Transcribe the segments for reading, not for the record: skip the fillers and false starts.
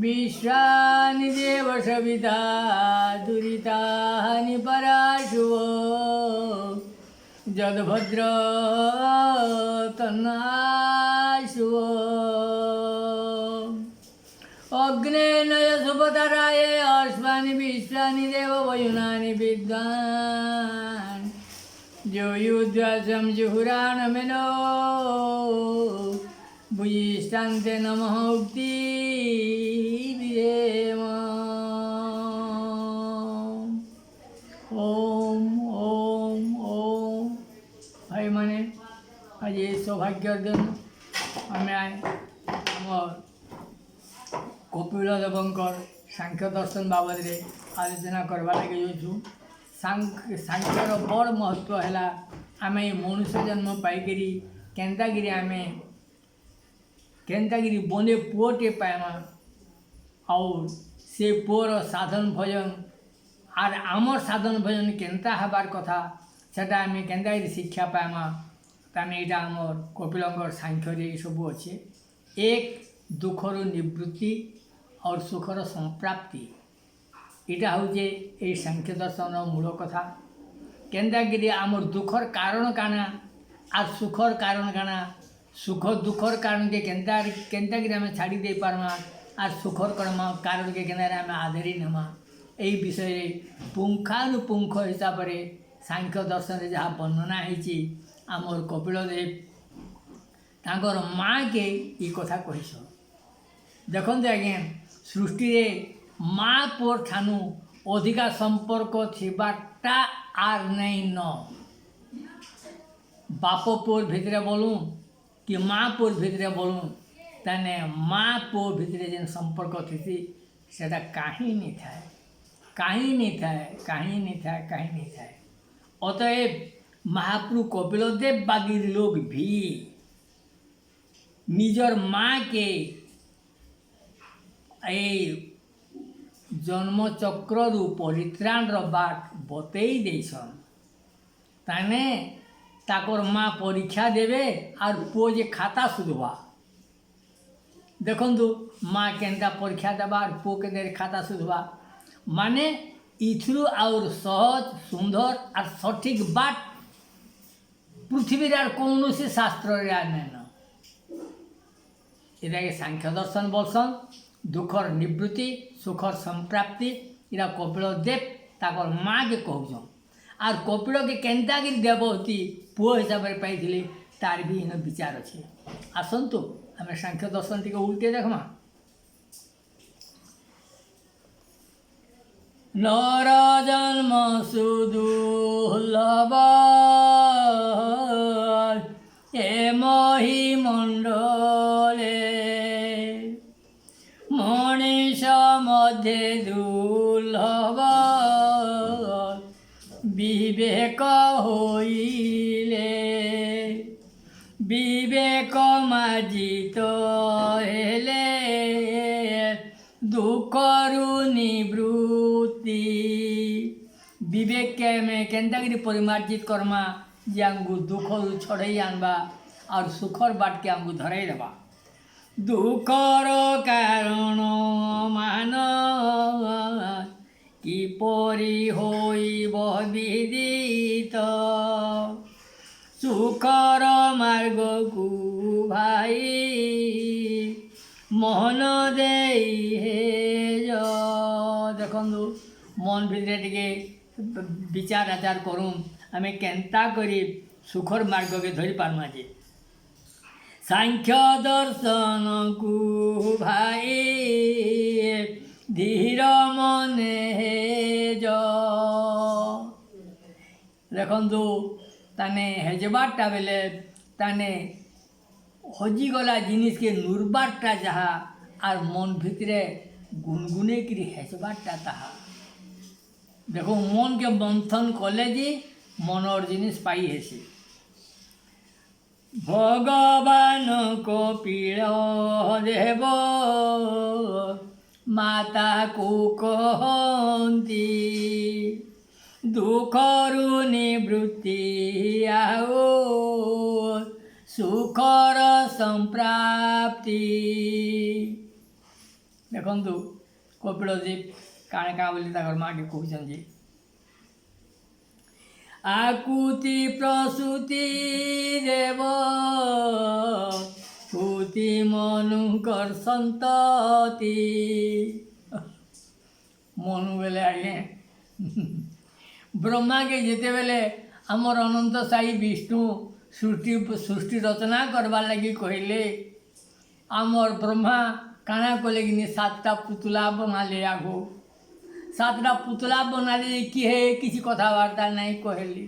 विश्रानि देव सविता दुरितानि पराशुव जदभद्र तन्नाशुव अग्नेनय सुपतराय अश्वानि विश्वानि देव वयुनानि विद्वान् जो युद्ध्वसं जुहुराणमेनो भुयिष्ठान्ते नमः उक्ति विरेम ओम ओम ओम भाई माने आज ये सौभाग्य दिन आम कपिल देवंकर सांख्य दर्शन बाबद रे आलोचना करवा लगे जाऊँ। सांख्यर बड़ महत्व है आम मनुष्य जन्म पाइकरी केन्तागिरी आम केन्तागिरी बने पुओटे पाइमा और से पुअर साधन भजन आर आमर साधन भजन केन्ता हबार कथा सेटा आम केन्तागिरी शिक्षा पाइमा ताने यहाँ आमर कपिलंकर सांख्य सब अच्छे एक दुखर निवृत्ति और सुखर संप्राप्ति इटा हूँ ये सांख्य दर्शन मूल कथा केन्तागिरी आमर दुखर कारण काना आर सुखर कारण काना सुख दुखर कारण के केन्तागिरी आम छाड़ी दे पारमा आर सुखर कारण के केन्तागिरी आम आधेरी नेमा यही विषय पुंखानुपुंख हिसाब से सांख्य दर्शन जहाँ वर्णना होती आमर कपिलदेव तांकर माँ के ये कथा कहीस देखते आज्ञा सृष्टि माँ पुअर ठानु अधिका संपर्क थिबाटा आर नहीं न बाप पुअर भितरे बोलूँ कि माँ पुअर भितरे बोलूँ ताने माँ पुअर भितरे जेन संपर्क थी सेटा कहीं नहीं था कहीं नहीं था कहीं नहीं था कहीं नहीं था। अतएव महाप्रभु कपिलदेव बागी लोग भी निजर माँ के जन्म चक्रु परित्राण बाट बतई देसन ताने ताकर माँ परीक्षा देवे और पुओ जे खाता सुधवा देखु माँ केन्ता परीक्षा देवा और पुओ के खाता सुधवा माने इथुरु और सहज सुंदर और सठिक बाट पृथ्वी कौन से शास्त्र नहीं इधर सांख्य दर्शन बोलसन दुखर निवृत्ति सुखर संप्राप्ति इरा कपिलदेव ताकर माँ के कहूँ आर कपिल के केन्तागिरी देवहूति पुओ हिसाब से पाई तार भी इन विचार अच्छे आसतु आम सांख्य दर्शन टी उल्टे देखमा नर जन्म सुदुर्लभ ए मही मंडले मनीष मध्य दुर्लभ विवेक होइले विवेक माजित हेले दुखरु निवृत्ति विवेक के में केन्तागिरी परिमार्जित करमा जे आमको दुखरु छड़ई आनबा और सुखर बाट के आमको धरई देवा दुखर कारण मान किपरि होइब विदित सुखर मार्ग को भाई मन दे देखु मन भितर टे विचार आचार करूँ आम केन्ता करी सुखर मार्ग के धरी पार्मा जे सांख्य दर्शन को भाई धीर मने देखु ताने हेजबाटा बेले ताने हजिगला जिनिस के नुरबाटा जहा और मन भितरे गुनगुने कि हेजबाटा ताहा देखो मन के मंथन कले जी मनर जिनिस पाई हेसी भगवान कपिल देव माता को कहती दुखरु निवृत्ति आओ सुखर संप्राप्ति। देखु कपिलदेव काणे का बोली माँ के कहते आकुति प्रसूति देव कुति मनुकर संतति। मनु बेले आगे ब्रह्मा के जिते बेले आमर अनंत साई विष्णु सृष्टि रचना करवार लगी कहले आमर ब्रह्मा काना कले कि 7टा पुतला बना ले आगो 7टा पुतला बना ले किए किसी कथबार्ता नहीं कहले।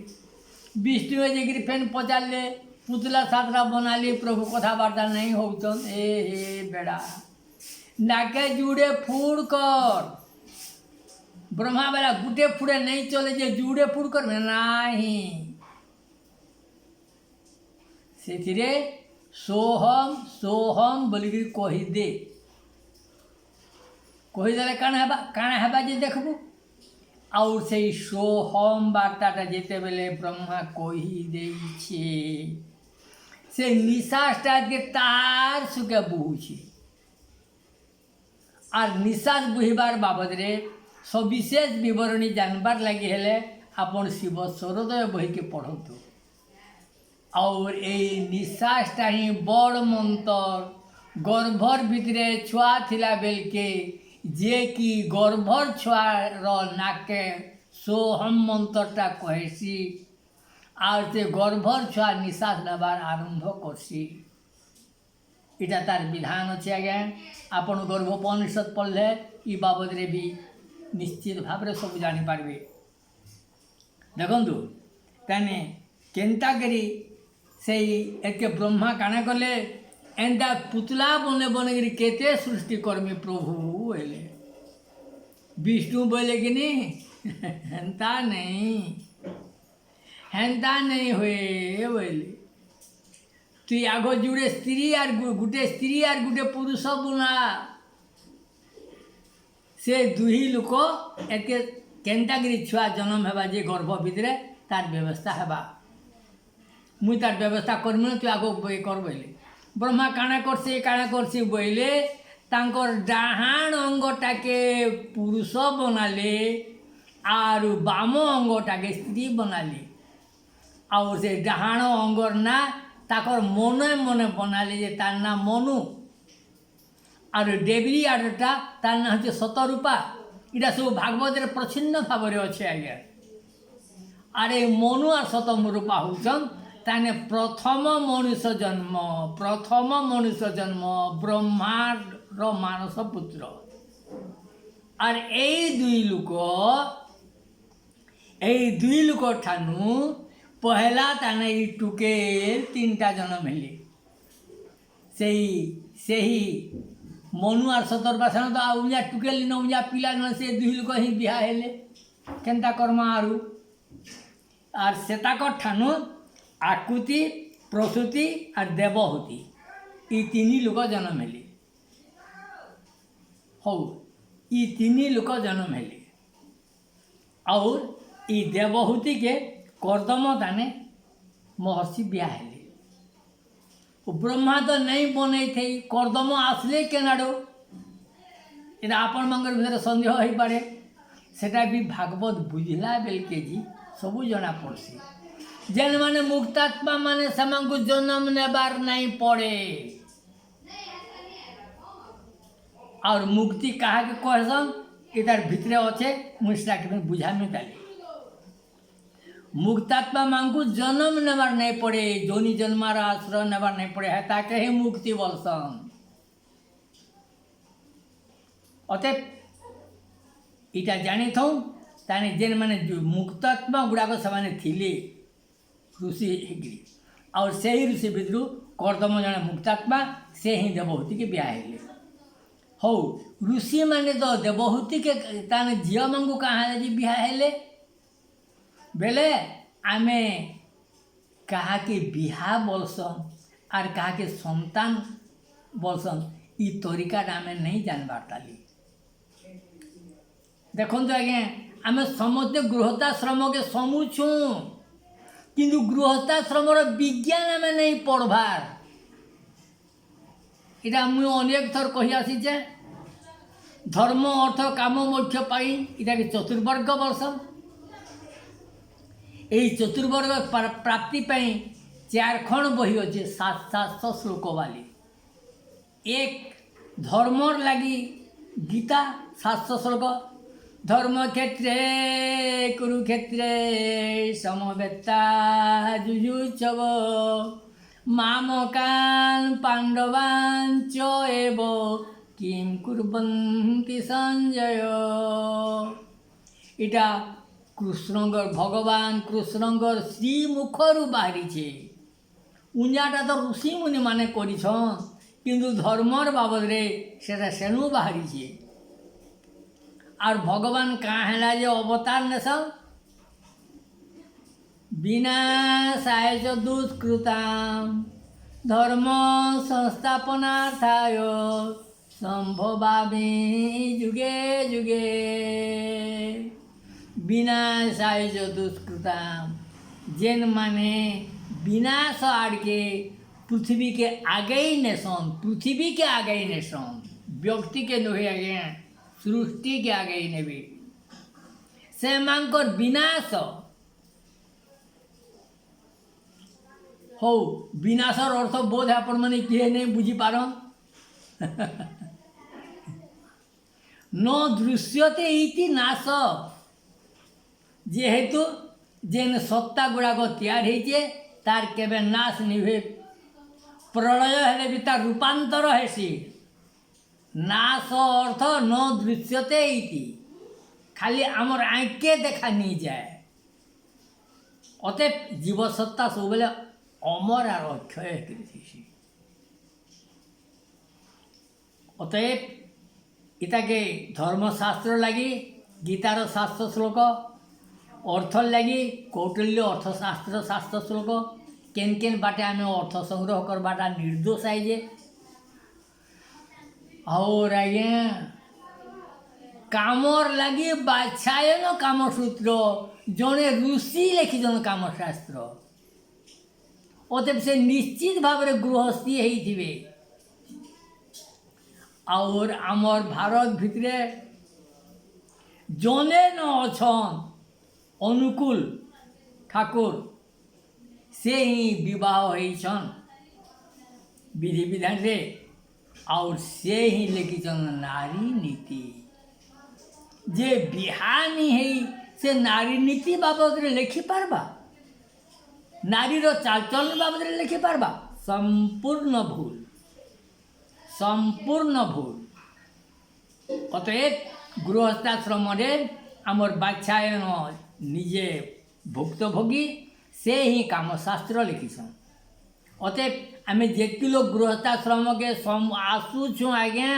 विष्णु जे फेन पचारे पुतला 7टा बना ली प्रभु कथबार्ता नहीं होचन। ए बेड़ा नाके जुड़े फूड़ कर ब्रह्मा बेला गुटे फुड़े नहीं चले जे जुड़े फुड़ कर नहीं से सोहम सोहम बोलिकी कहीदे कहीदेले काण हेबा जे देखबू और से सोहम बार्ताटा जेते बेले ब्रह्मा कहीदे से निश्वासटा के तार सुखे बुहुछे और निश्वास बुहिबार बाबद रे सविशेष विवरणी जानबार लगी हेले आपण शिव स्वरोदय बही के पढ़तु और ये निश्वासटा ही बड़ मंत्र गर्भर भितरे छुआ थिला बेल के जे कि गर्भर छुआर नाके सोहम मंत्रटा कहसी और से गर्भर छुआ निश्वास नेबार आरंभ करसी। इटा तार विधान अच्छे आज्ञा आपण गर्भोपनिषद पढ़ले ई बाबद रे भी निश्चित भाव में सब जानीपारे। देखु ताने केन्ता करी से एक ब्रह्मा काना कले एंता पुतला बने बने केते सृष्टि कर्मी प्रभु हेले। विष्णु बोले कि नहीं हेन्ता नहीं हुए बोले तु आगो जुड़े स्त्री और गुटे पुरुष बुना से दुही लोक एक केन्तागिरी छुआ जन्म हेबा जे गर्भ भितरे तार व्यवस्था हेबा मुई तार व्यवस्था करमी न तु आगो कर बोले। ब्रह्मा काना करसी बोले तांकर डाहाण अंगटाके पुरुष बनाले और बाम अंगटाके स्त्री बनाले और से डाहाण अंगर ना ताकर मने मने बनाले जे तार ना मनु और देवी आडटा तार ना हे शतरूपा। इटा सब भागवत प्रच्छिन्न भाव अच्छे आज्ञा अरे मनु और शतरूपा होचन ताने प्रथम मनुष्य जन्म ब्रह्मार मानस पुत्र और दुई लोक ठानु पहला ताने टुके 3टा जन्म हेले से ही मनु और शतरूपा सेन तो उजा टुकेली न उजा पिला न से दुई लोक ही बिहा हेले केन्ता कर्मा आरु और सेताक ठानु आकुति प्रसूति और देवहूति ये 3 लोक जन्म हेले हो ये 3 लोक जन्म हेले और ये देवहूति के कर्दम ताने महर्षि बिहा हेले। ब्रह्मा तो नहीं बने थे कर्दम आसले केनाडो ये आपण मंगर भीतर सन्देह हो पारे सेटा भी भागवत बुझला बेल के जी सबू जना पड़सी जेन माने मुक्तात्मा माने समंगु जन्म नेबार नहीं पड़े और मुक्ति कहा के कहसन इधर भितरे अच्छे मुझा के बुझा में डाले मुक्तात्मा मांगू जन्म नेबार नहीं पड़े जोनी जन्मार आश्रय नेबार नहीं पड़े है ताके ही मुक्ति बोलसन। अतएव इटा जानी थो ताने जेन माने मुक्तात्मा गुड़ाक से थिले ऋषि हेगिरी और से ही ऋषि भितर कर्दम जड़े मुक्तात्मा से ही देवहूति के ब्याह हेले हो ऋषि माने तो देवहूति के ताने झील मांगू कहाँ जी ब्याह हेले बेले आमे कहा के बिहा बोलसन और कहा के संतान बोलसन ई तरीका आम नहीं जानबार ताली। देखो तो आज्ञा आम समस्ते गृहस्थाश्रम के समूचु किंतु गृहस्थाश्रमर विज्ञान आम नहीं पढ़वार। इटा मुझे अनेक थर कही आसीचे धर्म अर्थ काम मोक्ष पाई इटा कि चतुर्वर्ग वर्ष। यही चतुर्वर्ग प्राप्ति पाई 4 खंड बही अच्छे 700 श्लोक वाली। एक धर्मर लगी गीता 700 श्लोक, धर्म क्षेत्रे कुरुक्षेत्रे समवेत्ता जुजुत्सव मामकान् पांडवान् च एव किं कुर्वन्ति संजय। इटा कृष्णंगर भगवान कृष्णंगर श्रीमुखरु बाहरी छे। उंजाटा तो ऋषि मुनि माने करिछन किंतु धर्मर बाबद रे सेटा सेनु बाहरी छे। और भगवान कहाँ है जे अवतार नेसन विनाशाय च दुष्कृतां धर्म संस्थापनार्थाय संभवामि जुगे जुगे। विनाशाय च दुष्कृतां जेन माने विनाश आड़के पृथ्वी के आगे ही नेसन, पृथ्वी के आगे ही नेसन, व्यक्ति के नहे आगे सृष्टि के आगे ही नेबे से मानकर विनाश हो। विनाशर अर्थ बोध आपण मैंने किए नहीं बुझी पार न दृश्यते इति नाश। जेहेतु जेन सत्ता गुड़ाक तैयार होइछे तार केबे नाश नहीं हुए। प्रलय हेले भी तार रूपांतर हेसी। नाश अर्थ न दृश्यते इति खाली आमर आँखे देखा नहीं जाए। अतएव जीवसत्ता सब बेले अमर और अक्षय कृषि। अतएव इताके धर्मशास्त्र लगी गीतार 700 श्लोक, अर्थ लगी कौटिल्य अर्थशास्त्र 700 श्लोक। केन केन बाटे आम अर्थ संग्रह करवाटा निर्दोष आईजे। और आज्ञा कामर लगी बाछायन कामसूत्र जड़े ऋषि लिखिछन कामशास्त्र। अतएव से निश्चित भाव में गृहस्थी होइथिबे। और आमर भारत भितरे जने न अछन अनुकूल ठाकुर से ही विवाह होइछन विधि विधान रे। और से ही लिखिछन नारी नीति। जे बिहानी है से नारी नीति बाबद रे लिखि पारबा, नारीर चालचलन बाबद लिखि पारबा। संपूर्ण भूल, संपूर्ण भूल। अतएव गृहस्थाश्रम आमर बाछायन निजे भुक्तभोगी से ही कामशास्त्र लिखिछन। अतएव आम जेति लोग गृहस्थाश्रम के आसुछु आज्ञा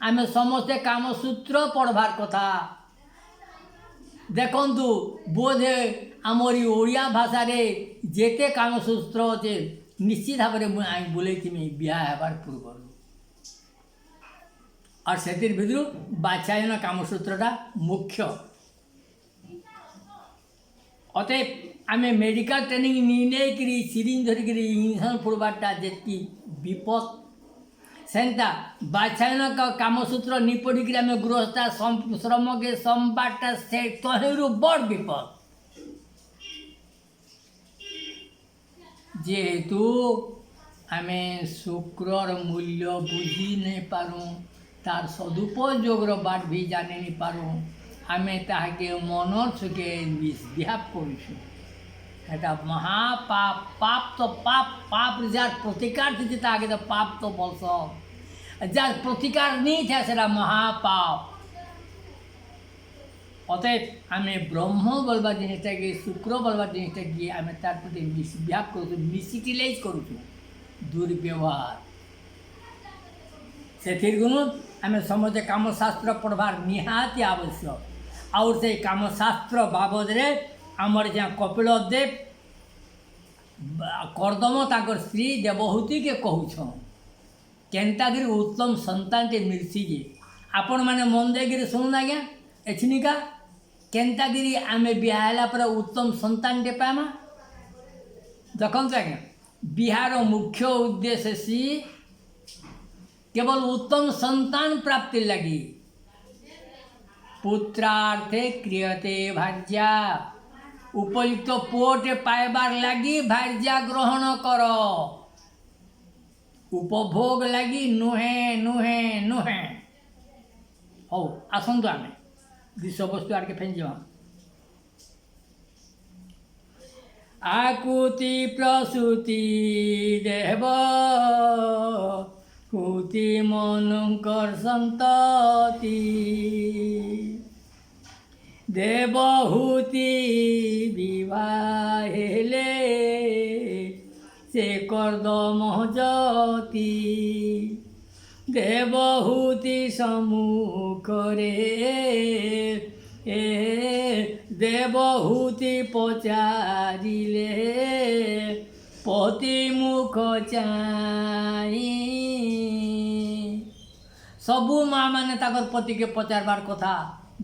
आम समस्ते कामसूत्र पढ़वार कथा। देखंतु बोधे आमरी ओडिया भाषा रे जेते कामसूत्र अच्छे निश्चित भाव में बोले बिहा हेबार पूर्व। और से भितर बाछायन कामसूत्रटा मुख्य। अतएव आम मेडिकल ट्रेनिंग नहीं सिरिंज धरिक इंजेक्शन फोड़बाटा जी विपद सेंता बाछायन का कामसूत्र नहीं पढ़िक आम गृहस्थाश्रम के संबाटा से तहेरु बड़ विपद। जेहेतु आम शुक्रर मूल्य बुझी नहीं पारूँ, तार सदुपयोगर बाट भी जानी नहीं पारूँ, आम ताके मनर सुखे मिसबिहेव करा महापाप। पाप तो पाप पाप जार प्रतिकार थी ताके तो पाप तो बोलस जार प्रतिकार नहीं था सेटा महापाप। अतएव आम ब्रह्म बोलवा जिनिसटा कि शुक्र बोलवा जिनिसटा कि आम तार प्रति मिसबिहेव करूँ, मिसयूटिलाइज करूँ, दुर्व्यवहार। से गुण आम समझे कामशास्त्र पढ़वार निहाती आवश्यक। और से कामशास्त्र बाबद रे आमर जहाँ कपिल देव कर्दम ताकर स्त्री देवहूति के कहूछन केन्तागिरी उत्तम संतान टे मिलसी जे। आपण मैंने मन देकर शुणुन आज्ञा एछिनिका केन्तागिरी आम बिहाला पर उत्तम संतान टे पामा। ଦେଖନ୍ତୁ ଆଜ୍ଞା, ବିହାର ମୁଖ୍ୟ ଉଦ୍ଦେଶ୍ୟ सी केवल उत्तम संतान प्राप्ति लगी पुत्रार्थे क्रियते भार्या उपयुक्त पुओटे पाइबार लगी भार्या ग्रहण कर उपभोग लगी नुहे नुहे नुहे हो आसतु आम विषय वस्तु आड़के फेंजा आकुति प्रसूति देव कुति मनकर संतति देवहूति विवाहेले से कर्दम जति देवहूति सम्मुखरे देवहूति पचारिले पति मुख चाई सबू माँ मैंने ताकर पति के पचारबार कथा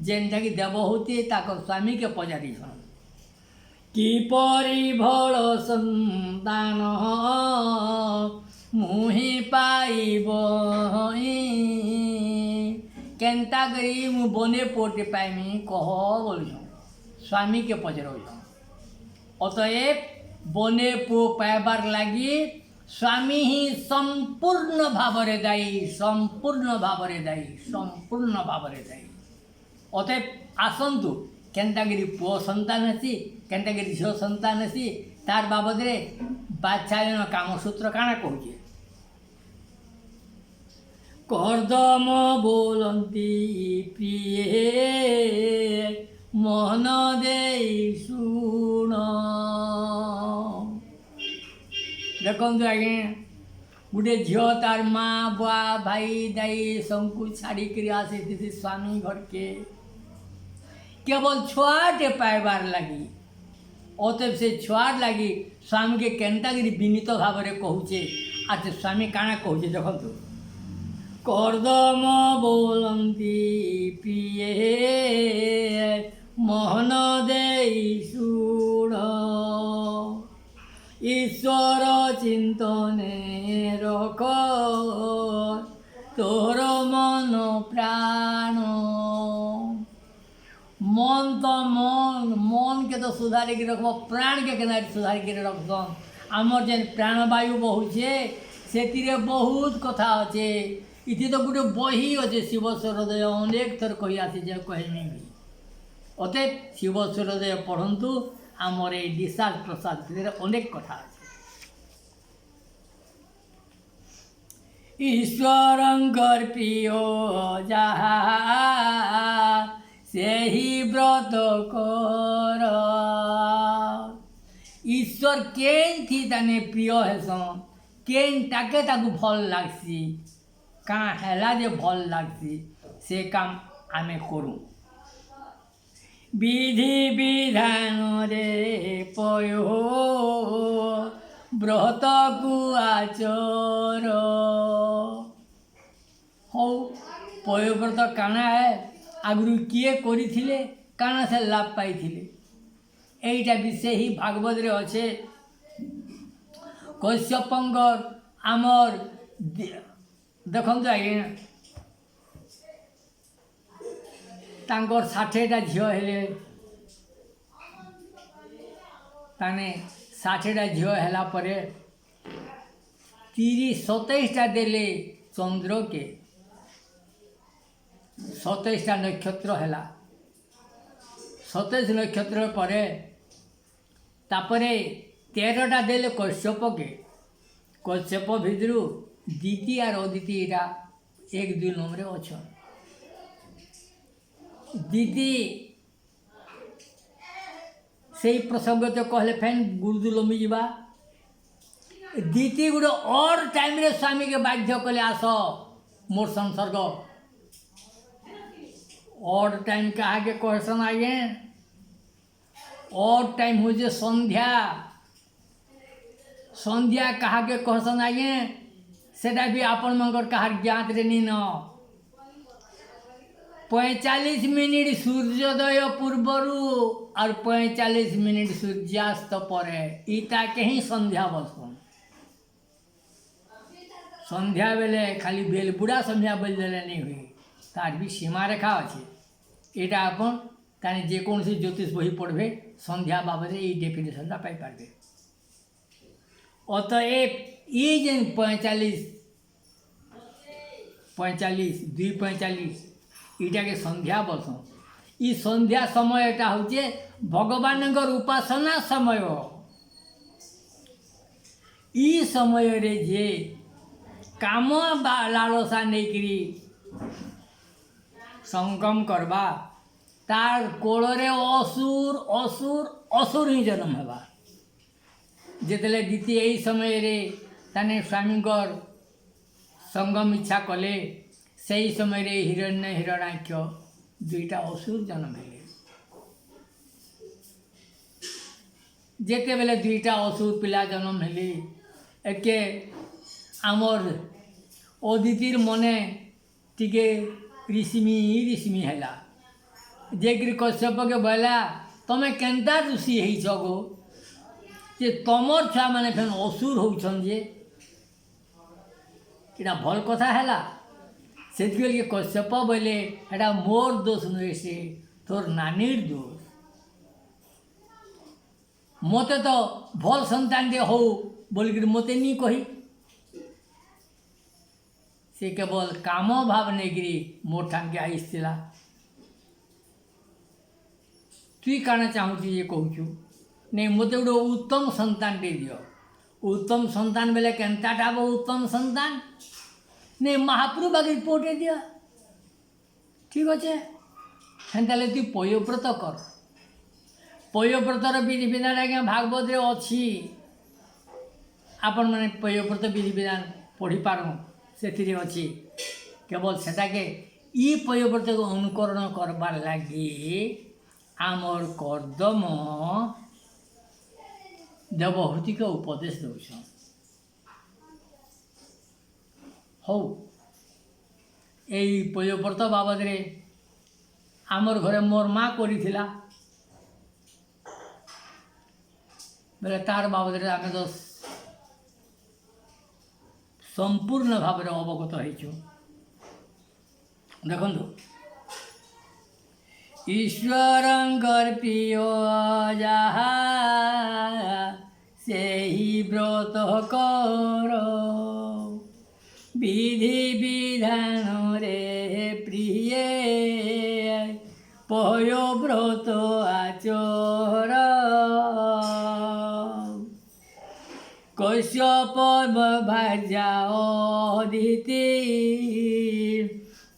जेनटा कि देवहूति ताकर स्वामी के पचारी किपरि भल संतान मुहि पाइब केन्ता करी मु बने पोटे पाइमी कह बोल स्वामी के पचर अतएव बने पु पाइबार लगी स्वामी ही संपूर्ण भाव दायी संपूर्ण भाव दायी संपूर्ण भाव दायी अतएव आसतु केन्तागिरी पुओ संतान अच्छी केन्तागिरी झील संतान अच्छी तार बाबद रे बादशाह कामसूत्र काଣା कहुचे कर्दम बोलती प्रिय मन दे शुण देखते आज्ञा गोटे झील तार माँ बुआ भाई दाई सबको छाड़ी आसी स्वामी घर के केवल छुआटे पाइबार लगी अतएव से छुआर लगी स्वामी के केन्तागिरी विनीत भाव में कहूचे आज स्वामी काଣା कहूचे देखो कर्दम बोलती प्रिय मोहन दे शुण ईश्वर चिंतने रख तोर मन प्राण मन तो मन के तो सुधारी के रखब प्राण के केना सुधारी के रखसन आमर जेन प्राणवायु बहुचे से बहुत कथा अच्छे इति तो गोटे बही अच्छे शिव सूर्योदय अनेक थर कही आसी कहमी भी अतएव शिव सूर्योदय पढ़ंतु आमर ये डिसाद प्रसाद अनेक कथा अच्छे ईश्वरंकर प्रिय जहा से ही व्रत कर ईश्वर केन थी ताने प्रिय हेसन केन ताके ताकू भल लागसी काँ हेला जे भल लागसी से काम आमे करूँ विधि विधान रे पयो व्रत को आचर हो पयो व्रत काना है आगु किए करिथिले काना से लाभ पाइथिले एटा विषय ही भागवत रे अच्छे कश्यपंकर आमर देखते आज्ञा तांकर 60टा झील हेले ताने 60टा झील हेला परे 30-27टा देले चंद्र के 27टा नक्षत्र हेला 27 नक्षत्र परे तापरे 13टा देले कश्यप के कश्यप भितर द्वितीय और अद्वितीय एटा 1-2 नंबर अच्छा द्वितीय से प्रसंग तो कहले फैन गुरुदु लंबी जावा द्वितीय गोटे और टाइम रे स्वामी के बाध्य कले आस मोर संसर्ग और टाइम कहा के कहसन आगे और टाइम हो जे संध्या संध्या कहा के कहसन आगे सेटा भी आपन मंगर कहार ज्ञात रे नी न 45 मिनिट सूर्योदय पूर्वर और 45 मिनिट सूर्यास्त पर इटा के ही संध्या बसन। संध्या बेले खाली बेल बुढ़ा संध्या बोल देले नहीं हुई, तार भी सीमा रेखा अच्छे। यहाँ आपन ताने जेकोसी ज्योतिष बही पढ़े संध्या बाबद ये डेफिनेशनटा पाइपारे। अतएव ये जेन 45 2:45 इटा के संध्या बसन। ई संध्या समय एटा होचे भगवान उपासना समय। ई समय रे जे काम लालसा नहीं संगम करबा तार कोଳରେ असुर असुर असुर ही जन्म हेबा। जेतले दीती यही समय रे ताने स्वामी संगम इच्छा कले सही समय रे हिरण्य हिरण्याक्ष दुईटा असुर जन्म हेले। जेते बेले दुईटा असुर पिला जन्म हेले एके आमर अदितिर मने टिके ऋषिमी हैला। जेकि कश्यप के बोला तमें केन्ता ऋषि होइछ गो जे तमर छुआ मैंने फेन असुर होउछन जे इटा भल कथा हैला। से कश्यप बोले एटा मोर दोष नुहे से तोर नानीर दोष। मते तो भल संतान दे हो बोलिक मते नहीं कही। से केवल काम भाव नहीं मोर ठान के आईला। तुई काना चाहूँ ये कहूँ नहीं मत गोटे उत्तम संतान दे दियो। उत्तम संतान बेले केन्ताटा वो उत्तम संतान नहीं महाप्रभु बागी पोटे दिया। ठीक अच्छे हेन्ता तु पयोव्रत कर। पयोव्रतर विधि विधान आज्ञा भागवत रे अच्छी। आपण मैंने पयोव्रत विधि विधान पढ़ी पारूँ से अच्छी। केवल सेटाके ई पयोव्रत को अनुकरण करबार लगी आमर कर्दम देवहूति के उपदेश दौन हौ। यही पयोव्रत बाबद रे आमर घरे मोर माँ करिथिला बेले तार बाबद रे आमे तो संपूर्ण भाव में अवगत होइछु। देखंतु ईश्वरंकर प्रिय जहा से ही व्रत कर विधि विधान रे प्रिय पयोव्रत आचर कश्यप भार्या अदिति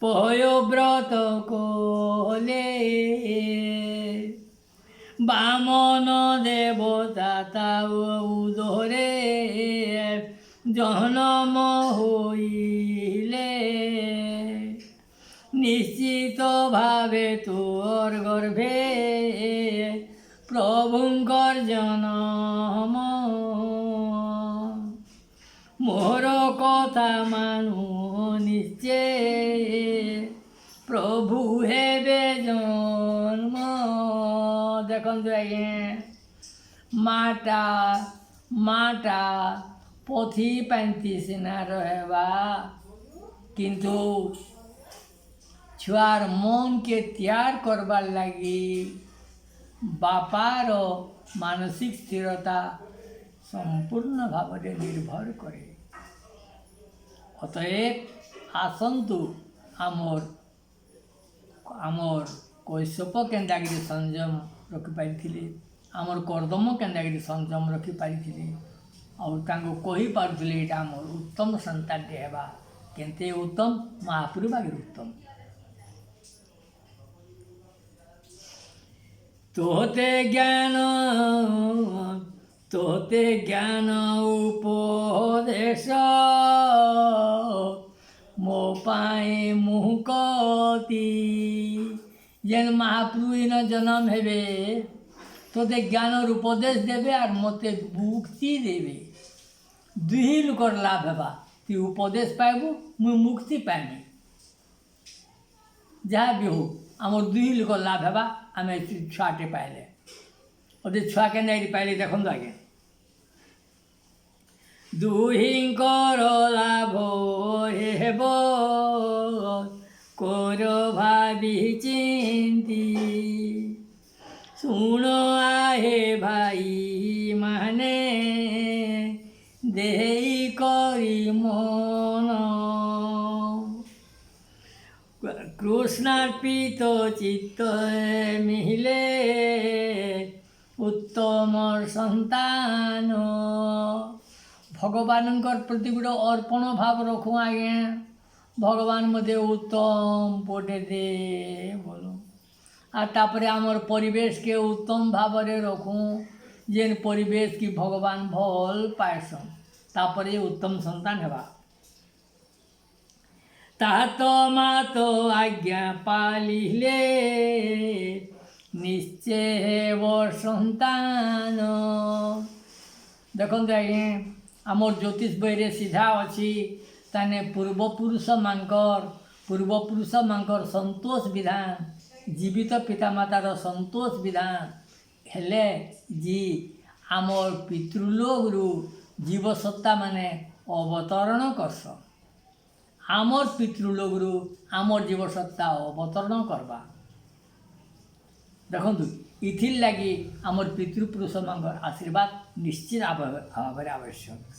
पयोव्रत कोले बामन देवता उदरे जन्म होइले निश्चित भावे तोर गर्भे प्रभुंकर जन्म मोर कथा मानु निश्चय प्रभु हेबे जन्म। देखंतु आज्ञा माटा माटा पथी पांति सिना रहबा किंतु छुआर मन के तैयार करबार लगी बापार मानसिक स्थिरता संपूर्ण भाव में निर्भर करे। अतएव आसतु आमर आमर कश्यप केन्दागिरी संयम रखिपारी आमर कर्दम केन्दागिरी संयम रखिपारी और कही पारुले यहाँ आमर उत्तम संतान हेबा केन्ते उत्तम महाप्रभु बागिर उत्तम। तोते ज्ञान उपदेश मो पाए मुहकती जेन महाप्रभु इन जन्म हेबे तोते ज्ञान और उपदेश देवे और मते मुक्ति देवे। दुही लोकर लाभ हेबा तु उपदेश पाइबू मुई मुक्ति पाइबी। जहाँ भी हो आमर दुई लोक लाभ हेबा आम छुआटे पाइले अदे छुआ के नहीं पाइले देखो आगे दुहिंकर लाभ हेब कर भावी चिंती शुण आहे भाई माने देई करी मन कृष्णार्पित चित्त मिले उत्तम संतान भगवान प्रति गोटे अर्पण भाव रखू आज्ञा भगवान मते उत्तम पोटे दे बोलो आपर आमर परिवेश के उत्तम भाव रखू जेन परिवेश की भगवान भल पाएसन तापर उत्तम संतान हेबा तात मात आज्ञा पालिले निश्चय हेब संतान देखते आज्ञा आमर ज्योतिष बही सीधा अच्छी ताने पूर्वपुरुष मांकर संतोष विधान जीवित पितामातार संतोष विधान हेले जी आमर पितृलोकरू जीवसत्ता माने अवतरण करसन आमर पितृलोकरू आमर जीवसत्ता अवतरण करबा देखु इथिर लगी आमर पितृपुरुष मांकर आशीर्वाद निश्चित भाव आवश्यक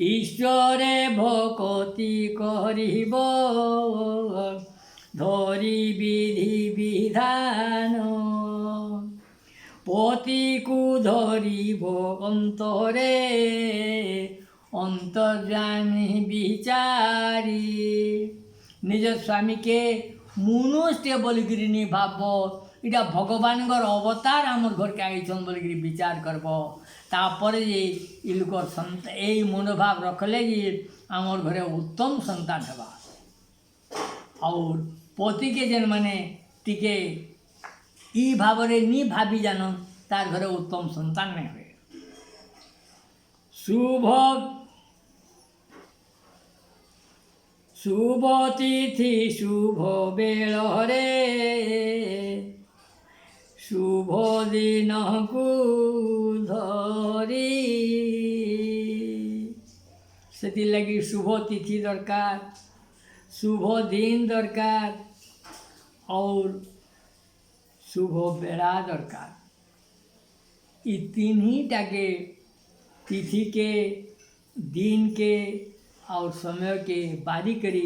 ईश्वरे भक्ति करिब धरी विधि विधान पति को धरिब अंतरे अंतर्जामी विचारी निज स्वामी के मुनुष्टे बोलिकी नहीं भाव इटा भगवान अवतार आमर घर के आईछन बोलिकी विचार करब तापर ये लोकर संत यही मनोभाव रखले जे आमर घरे उत्तम संतान हेबा और पति के जेन माने टिके ई भाव नी भाभी जानन तार घरे उत्तम संतान नहीं हुए शुभ तिथि शुभ बेल रे शुभ दिन को धरी से लगी शुभ तिथि दरकार शुभ दिन दरकार और शुभ बेड़ा दरकार ये तीन ही टाके तिथि के दिन के और समय के बारी करी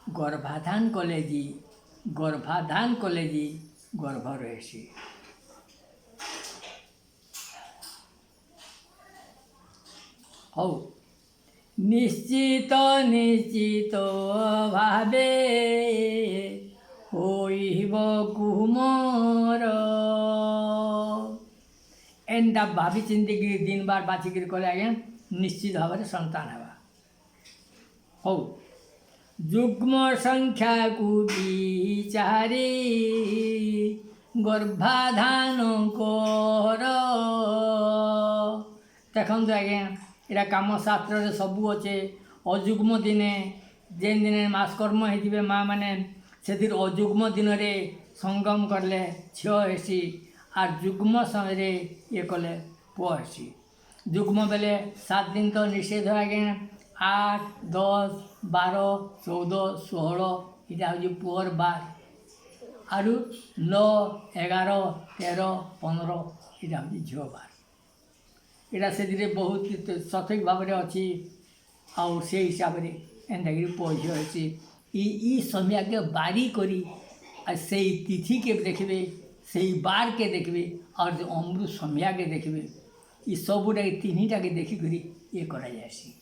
गर्भाधान कलेजी गर्भ रही हो निश्चित भावे होइब कुमर एंता भाभी चिंतिक दिन बार बाछिक कले आज्ञा निश्चित भाव संतान हेबा हो युग्म संख्या को विचारी गर्भाधान कर देखते आज्ञा एटा काम शास्त्र सबू अच्छे अजुग्म दिने जेन दिन मासकर्म होते माँ मैंने से अजुग्म दिन में संगम करले झील हेसी आर जुग्म समय ये कले पुआ हेसी जुग्म बेले 7 दिन तो निषेध आज्ञा 8, 10, 12, 14, 16 इटा हूँ पुअर बार आरु 9, 11, 13, 15 इटा हूँ झील बार इटा से बहुत सठिक भाव में अच्छी और से हिसाब से एंता पुझ अच्छी ई समय के बारी करी से तिथि के देखबे से बार के देखबे और जो अमृत समय के देखबे ये सबूटा तीनटा के देखिक ये करा जासी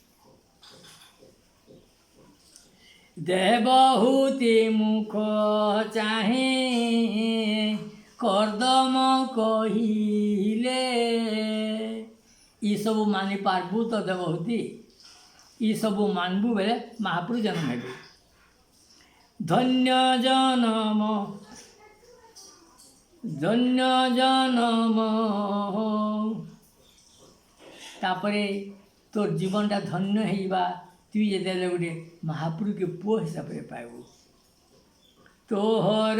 देवहूति मुख चाहे करदम कहिले ये सब मानि पार्बू तो देवहूति ये सब मानबू बेले महाप्रभु जन्म हेबे धन्य जन्म तापरे तोर जीवनटा धन्य होइबा तु ये गोटे महाप्रभु के पुओ हिसाब से पाइबू तोहर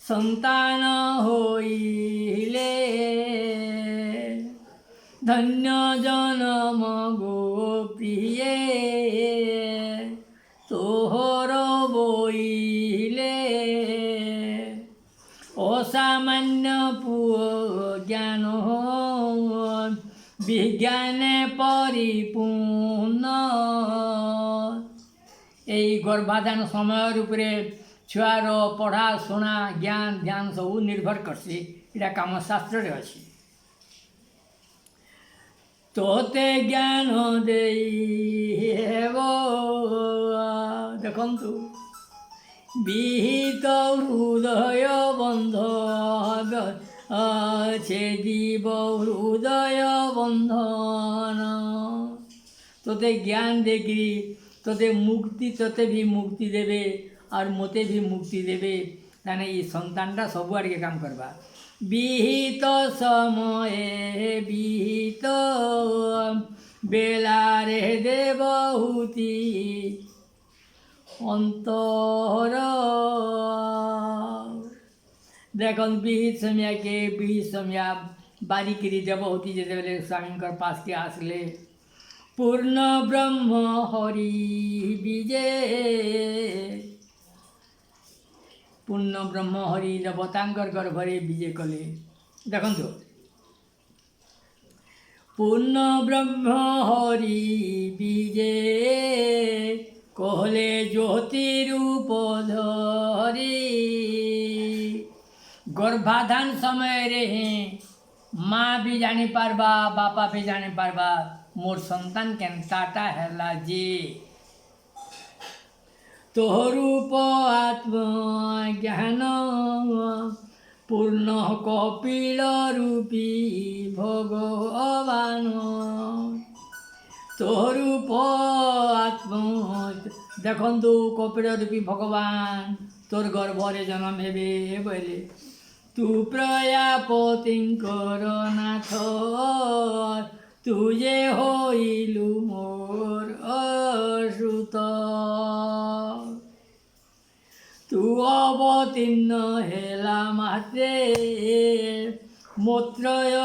संतान होइले धन्य जन्म गो प्रिय तोहर बोइले असामान्य पुओ ज्ञान विज्ञान परिपूर्ण এই গর্ভাধান সময়ের উপরে ছুয়ার পড়া শোনা জ্ঞান ধ্যান সবু নির্ভর করছে এটা কামশাস্ত্রে ଅଛି তোতে জ্ঞান দেই হেব দেখন্তু বিহিত হৃদয় বন্ধ ছেদিব হৃদয় বন্ধন তোতে জ্ঞান দেখিরি তোতে মুক্তি তোতে भी मुक्ति देवे और मोते भी मुक्ति देवे ताने ये संतानटा सबुआड़ के काम करवा विहित समय विहित बेलारे देवहूति अंतर देखन विहित समय के विहित समय बारीकिरी देवहूति जेतेबेले स्वामींकर पास के आसले पूर्ण ब्रह्म हरि विजय पूर्ण ब्रह्म हरि देवतांकर गर्भरे विजय कले देखो पूर्ण ब्रह्म हरि विजय कहले ज्योति रूप धरी गर्भाधान समय रे माँ भी जानी पारबा बापा भी जानी पारबा मोर संतान केन्ताटा हैला जे तोरूप आत्मज्ञान पूर्ण कपिल रूपी भगवान तोरूप आत्म देखु कपिल रूपी भगवान तोर गर्भरे जन्म हेबे बोले तू प्रजापतिंकर नाथ तुझे होइलु मोर अश्रुत तू अवतीर्ण हेला मात्रे मोत्रय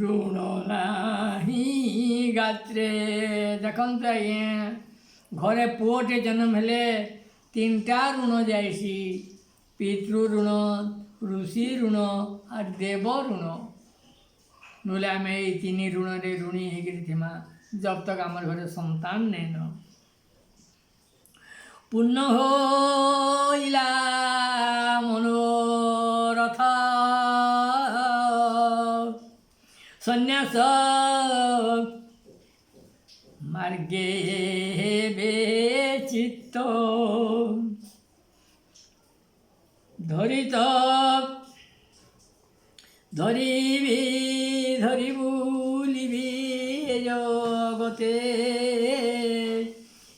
ऋण नाही गात्रे देखते आज्ञा घरे पुओटे जन्म हेले तीनटा ऋण जाइसी पितृ ऋण ऋषि ऋण और देव ऋण नूले आम ये तीन ऋण रे ऋणी होमा जब तक आम घर संतान नहीं न पूर्ण होइला मनोरथ संन्यास मार्गे बेचित्त धरित धरिबी धरि बुलिबी जगते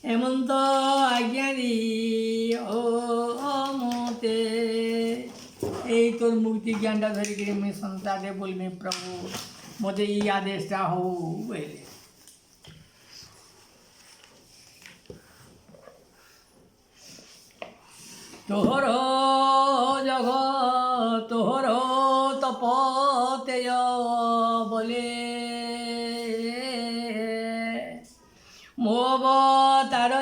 एमंत आज्ञा दी ओ मते এই তোর মুক্তি জ্ঞানটা ধরিকি আমি সন্তানে বলবি প্রভু মতে এই আদেশটা হও বলে তোহর জগৎ তোহর তপতেয় বলে মো অবতার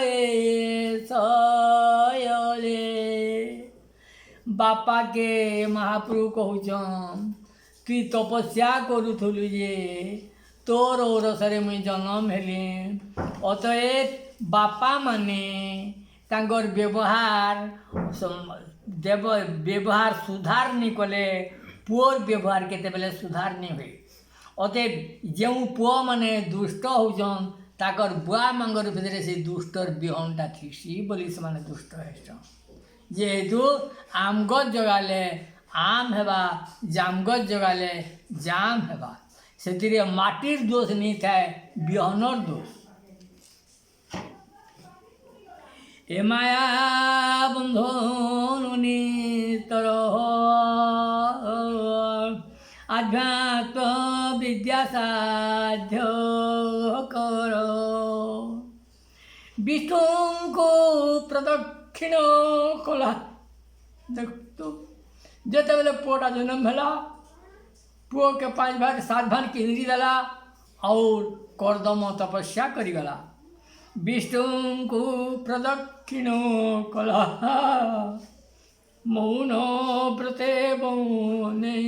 সয়লে बापा के महाप्रभु कहून तु तपस्या करूलु जे तोर औरसरे मुई जन्म हेली अतएव बापा माने तांकर व्यवहार व्यवहार सुधार नहीं कले पुओर व्यवहार केते बेले सुधार नहीं हुए अतएव जो पुओ माने दुष्ट होउछन ताकर बुआ मांगर भितर से दुष्टर बिहनटा थीसी बोली से माने दुष्ट हेसन जेहेतु आम गछ जगाले आम हेबा जाम गछ जगाले जाम हेबा से माटिर दोष नहीं थाए बिहनर दोष ए माया बंधन तर आध्यात्म विद्या साध्य कर विष्णुଙ୍କୁ प्रदक्षिण कला। देख तो जिते बेले पुआटा जन्म है पुओ के 5 भाग 7 भाग किंदी देला और कर्दम तपस्या करीगला। विष्णुଙ୍କୁ प्रदक्षिण कला मौन व्रते बने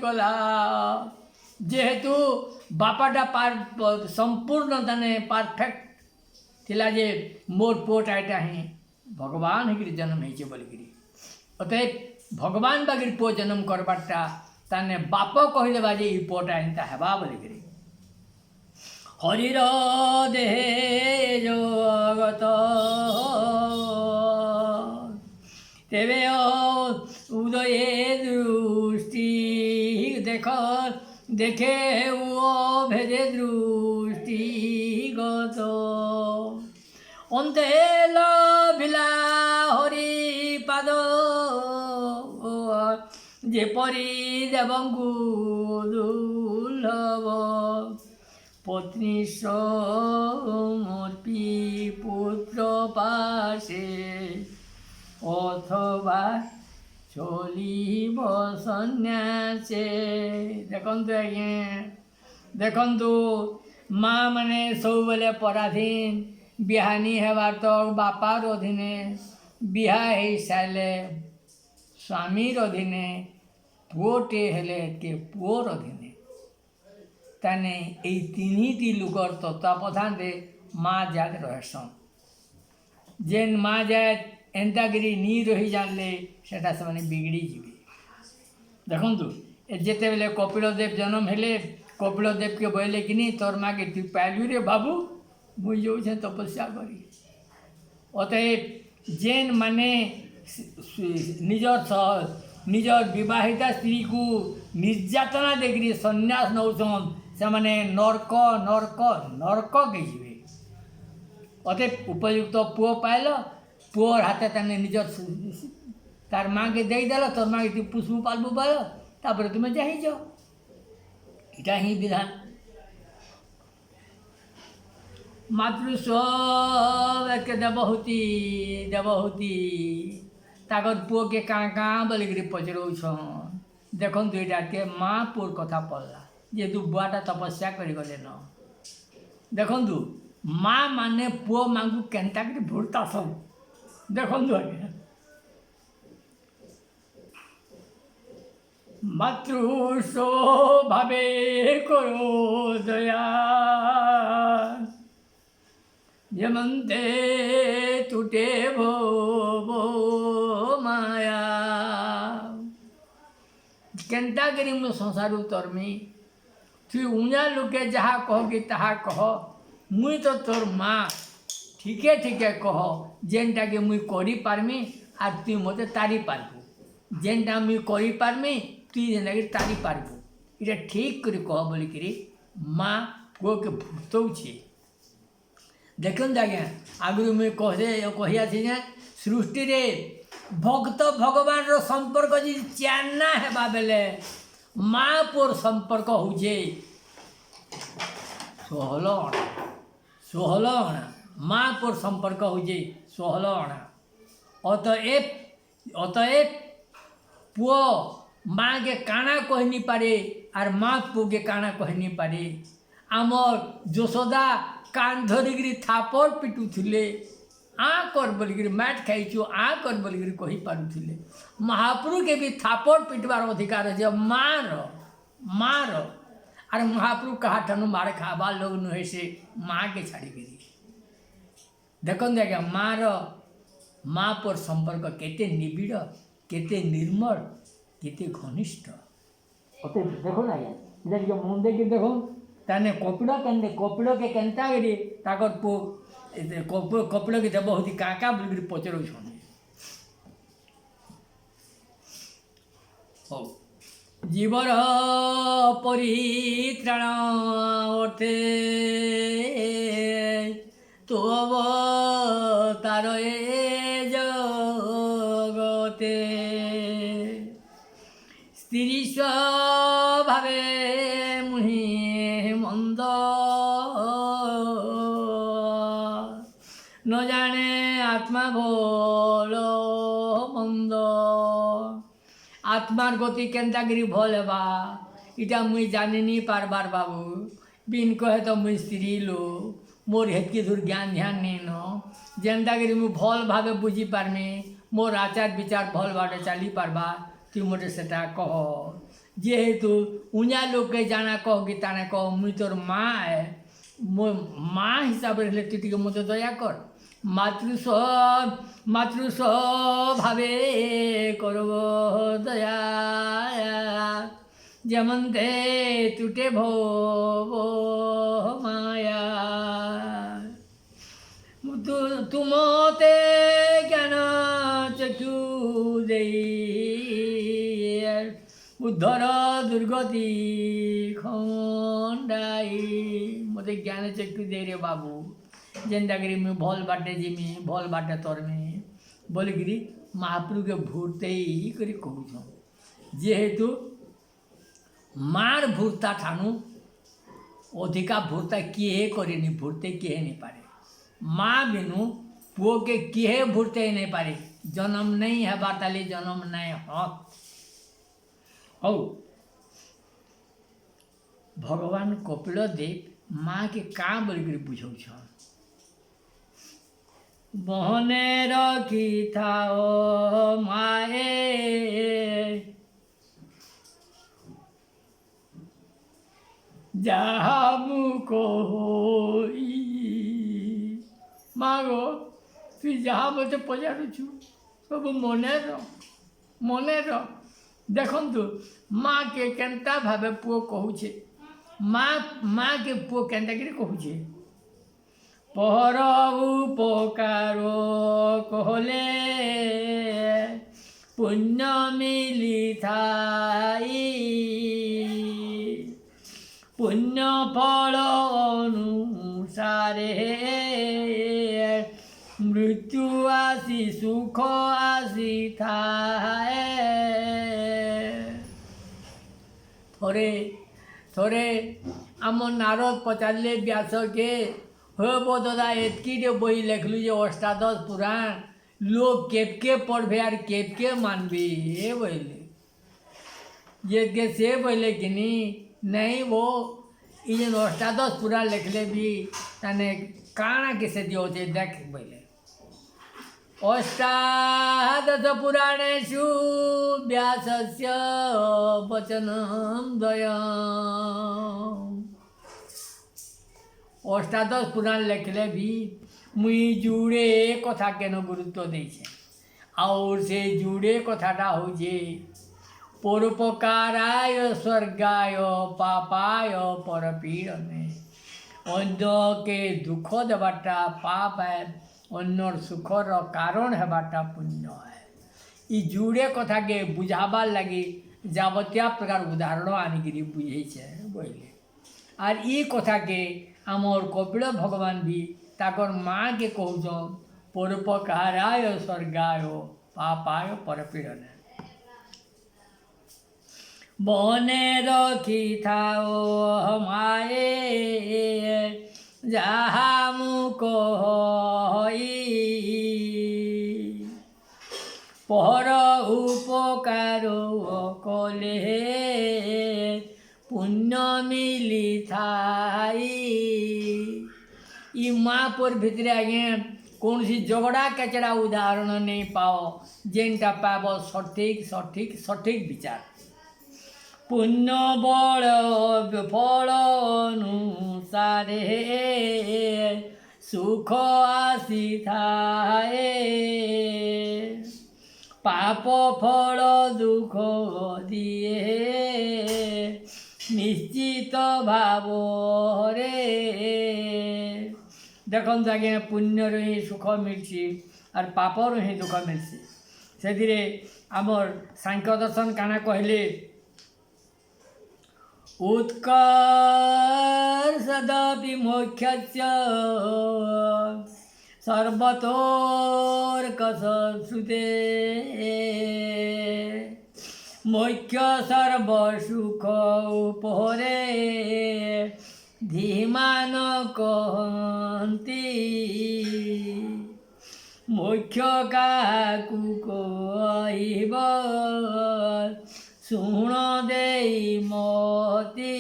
गला। जेहेतु बापाटा संपूर्ण ताने परफेक्ट थिला जे मोर पुओटा एटा ही भगवान होकर जन्म होइछे बोलिकी अतएव भगवान बागिर पुओ जन्म करबाटा ताने बाप कहीदेबा जे ई पुओटा एंता हेबा बोलिकी। हरिर देहे जगत तेबे उदये दृष्टि देख देखे वो भेदे दृष्टि गत अन्ते लभिला हरि पाद जेपरी देवंगु दुर्लभ पत्नी समर्पी पुत्र पाशे अथवा चलिब सन्यासे। देखंतु आज्ञा देखंतु माँ माने सब बेले पराधीन बिहानी हेबार तो बापार अधीने बिहा हो सारे स्वामीर अधीने पुओटे हेले के पुओर अधीने ताने এই তিনিটি লোকৰ তত্ত্বাৱধান দে মা যাক রহস্যম जेन माँ जाए एंतागिरी नी रही जानले सेटा से माने बिगड़ी जीवे। देखंतु जेते बेले कपिलदेव जन्म हेले कपिलदेव के बोले कि नहीं तोर माँ के तू पालू रे बाबू मुझे जो तपस्या करी। अतएव जेन माने निजर विवाहिता स्त्री को निर्यातना देखिए सन्यास नौसन से माने नरक नरक नरक के जीवे। अतएव उपयुक्त पुओ पाइल पुओर हाथे ताने निजर तार माँ के देदेल तोर माँ के पुष्पू पालबू पाल तापर तुम्हें जाइज इटा ही विधान। मातृस्व के देवहूति देवहूति ताकर पुओ के काँ बोलिकी पचरौछन। देखंतु एटा के माँ पुओर कथा पड़ला जेहेतु बुआटा तपस्या करगले न। देखंतु माँ माने पुओ माँ को केन्ता कर भुरता सब देखंतु आज्ञा मातृस्व भावे करो दया जमंते टूटे भो माया केन्ता करी मु संसार तरमी तु उना लोके जहाँ कह कि ताहा कह मुई तो तोर माँ ठीके ठीके कह जेनटा के मुई करी पारमी आर तु मते तारी पारबू जेनटा मुई करी पारमी तु जेनटा के तारी पारबू इटा ठीक करी कह बोलिकी माँ पुओ के भुतौछे। देखन आज्ञा आगु मुई कहिया सृष्टि रे भक्त भगवान रो संपर्क जी चाना हेबा बेले माँ पुओर संपर्क होजे 16 अणा 16 अणा माँ पुओर संपर्क होजे 16 अणा। अतएव पुओ माँ के काना कहि नहीं पारे आर माँ पुओ के काना कहि नहीं पारे। आमर यशोदा कान धरिकी थापड़ पिटुले आ कर बोलिकी मैट खाइछु आ कर बोलिकी कही पारुथिले। महाप्रभु के भी थापड़ पिटवार अधिकार है मार मार आर महाप्रभु कहा ठनु मार खाबा लोग नुहे से माँ के छाड़ी। देखन आज्ञा माँ पर संपर्क केते निबिड़ केते निर्मल केते घनिष्ठ। अतः देखो ना आज्ञा मन देखिए देखो ताने कपिल के केन्ता करी ताकर पो कपिल के देवहूति काका बोलिकी पचरौछन। जीवर परित्राण अर्थे तो अवतार जगते स्त्री स्वभावे मुहि मंद न जाने आत्मा भल मंद आत्मार गति केन्ता करी भल हेबा इटा मुई जानी नहीं पारबार बाबू बिन कहे तो मुई स्त्री लोग मोर हेतकी दूर ज्ञान ध्यान नहीं न जेनता करी मुई भल भावे बुझी पारमी मोर आचार विचार भल बाटे चली पारबा तु मोटे सेटा कह जेहेतु उन्या लोग के जाना कह कि ताने कह मुई तोर माँ है मो माँ हिसाब रे तुटी मत दया कर मातृस्व भावे करब दया যেমনতে টুটে ভব মায়া তুমতে জ্ঞান চক্ষু দেই উদ্ধর দুর্গতি খণ্ডাই মতে জ্ঞান চক্ষু দে রে বাবু যেনটা করি মুই ভল বাটে জিমি ভল বাটে তরমি বলিকি মহাপ্রভুকে ভূতেই করে কହୁছ যেহেতু मार भूरता ठाणु अधिका भूरता किए करेनि भूरते किए नहीं पारे माँ बिनु पुओ के किए भूरते ही नहीं पारे जन्म नहीं है बाताली जन्म नहीं हक औ भगवान कपिल देव माँ के का बोल बुझौ बहने रखी था माए जहाँ मुको मागो तु जहाँ मत पचारुचु सब मने देखु माँ के केन्ता भावे पुओ कहूचे माँ के पुओ केन्ता करी कहूचे पहर उपकार कहले पुण्य मिली थाई पुण्य फल अनुसारे मृत्यु आसी सुख आसी थाए थोरे थोरे आम नारद पचारे व्यास के हो बोधा एतकी बही लेखलु जो अष्टादश पुराण लोग केपके पढ़े और केपके मानबे बोले ये के से बोले कि नहीं वो ये अष्टादश पुराण लिखले भी तने काना किसे दियो थे देख बोले अष्टादश पुराणेषु व्यासस्य वचनं द्वयम् अष्टादश पुराण लिखले भी मुई जुड़े कथा केन गुरुत्व देछे और से जुड़े कथाटा होजे परोपकाराय स्वर्गाय पापाय परपीड़ने अन्य के दुख देवाटा पाप है अन्यर सुखर कारण हेबाटा पुण्य है ई जुड़े कथा के बुझाबार लगी जावतिया प्रकार उदाहरण आनिकी बुझे बोले और ई कथा के आमर कपिल भगवान भी ताकर माँ के कहून परोपकाराय स्वर्गाय पापाय परपीड़ने बने रखी थाओ हमारे जहाँ मुको पहर उपकार कले पुण्य मिली थाई ई माँ पर भितरे आगे कौन सी झगड़ा कचड़ा उदाहरण नहीं पाओ जेनटा पाब सठिक सठिक सठिक विचार पुण्य बल फल अनुसारे सुख आसी थाए पाप फल दुख दिए निश्चित भाव रे देखो आज्ञा पुण्यर ही सुख मिलसी और पापर ही दुख मिलसी से आमर सांख्य दर्शन काना कहले उत्कर्षदपि मोक्षस्य सर्वतोर्कसश्रुते मोक्ष सर्वसुख उपहरे धीमान कहन्ति मुख्य काकु कहब शुण दे मती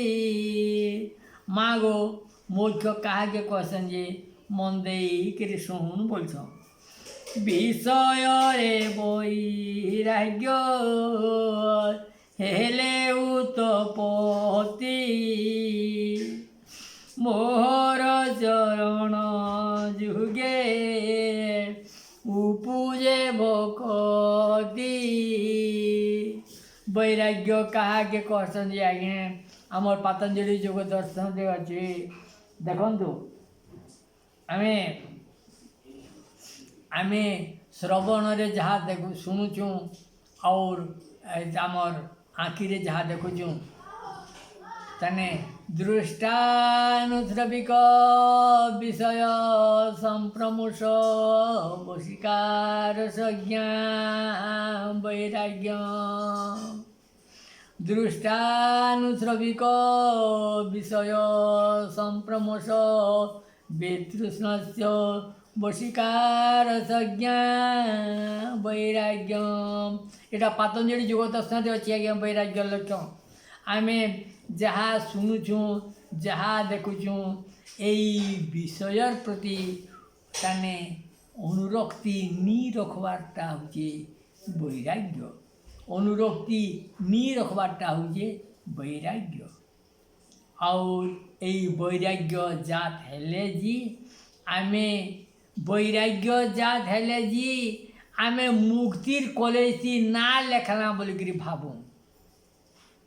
मागो मुख्य काके कहसन जे मन देकर शुण बोलछ विषय रे वैराग्य हेले उत्पत्ति मोहर चरण जुगे उपजे भक्ति वैराग्य काके कहसन जे आज्ञा आमर पतंजलि योग दर्शन दे अच्छे देखु आमे श्रवण रे जहाँ देखु शुणुचु और आमर आँखि जहाँ देखुचु तने दृष्टानुश्रविक विषय संप्रमुष वशिकार संज्ञा वैराग्य दृष्टानुश्रविक विषय संप्रमुष बेतृष्णस्य वशिकार संज्ञा वैराग्य एटा पतंजलि योग दर्शन अच्छी आज्ञा वैराग्य लक्षण आमे जहाँ शुणुचु जहाँ देखुचु यही विषयर प्रति ताने अनुरक्ति नी रखबारटा होचे वैराग्य अनुरक्ति नी रखबारटा होचे वैराग्य और यही वैराग्य जात हेले जी आमे वैराग्य जात हेले जी आमे मुक्तिर कॉलेज ना लेखना बोलिकी भाबू